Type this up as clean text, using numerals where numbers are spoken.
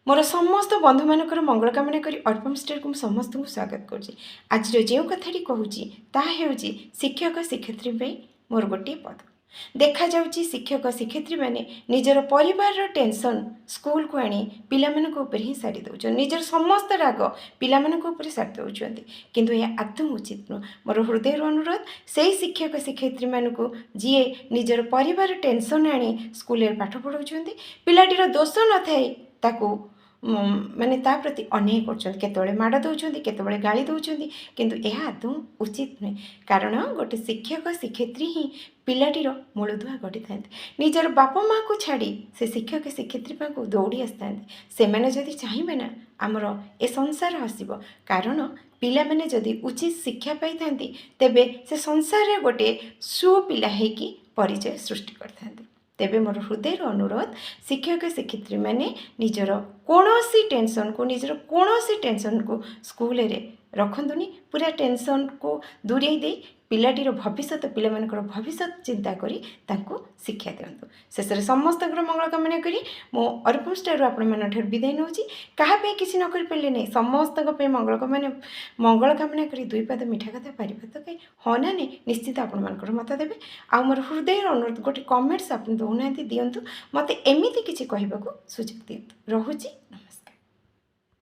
मोर समस्त बंधु मानकर मंगल कामना करी अर्पम स्टार को समस्त को स्वागत करुँची। आज जो कथाटी कहूँ ताहा हेउची शिक्षक शिक्षयित्री पे मोर गोटे पद देखा जाउची। शिक्षक शिक्षयित्री मैंने निजर परिवार टेंशन स्कूल को आनी पिला ऊपर ही सारी दौरान निजर समस्त राग पिला ऊपर सारी दौरान, किंतु यह आदम उचित नुह। मोर हृदय अनुरोध से शिक्षक शिक्षयित्री मानू जी निजर परिवार टेंशन आनी स्कूल पाठ पढ़ाऊँ पिलाटीर दोष न थाए ताकू माने ता प्रति अन्याय कर माड़ दौरान केतबेले गाली दौरान, किंतु यह आदौ उचित नुहे। कारण गोटे शिक्षक शिक्षयित्री ही पिलाटीर मूलधुआ गढ़ी था। निजर बापा माँ को छाड़ी से शिक्षक शिक्षयित्री पाखु दौड़ी आसता से मैंने जदि चाहिए ना आमर ए संसार हसब। कारण पिला मैंने जदि उचित शिक्षा पाई थांती तेबे से संसार रे गोटे सुपिला हेकी परिचय सृष्टि करते। तेबे मोर हृदय अनुरोध शिक्षक शिक्षयित्री मैंने निजर कौनसी टेंशन को निजर कौनसी टेंशन को स्कूल रे रखंतुनी। पूरा टेंशन को दूरे दे पिलाटीर भविष्य पिला मानकर भविष्य चिंता करी तांको शिक्षा दिंतु। शेष में समस्त मंगल कामना करी मो अर्पम स्टार आपण विदाय नौची। क्या किसी न करें नहीं समस्त मंगल कामना करी दुई पाद मिठा कथा पारि तो कहीं हाँ ना नहीं निश्चित आपण मत देवे। आ मोर हृदय अनुरोध गोटे कमेंट्स आप दौना दिंतु मत एमती किसी कहवाक सुजोग दिंतु। रोची।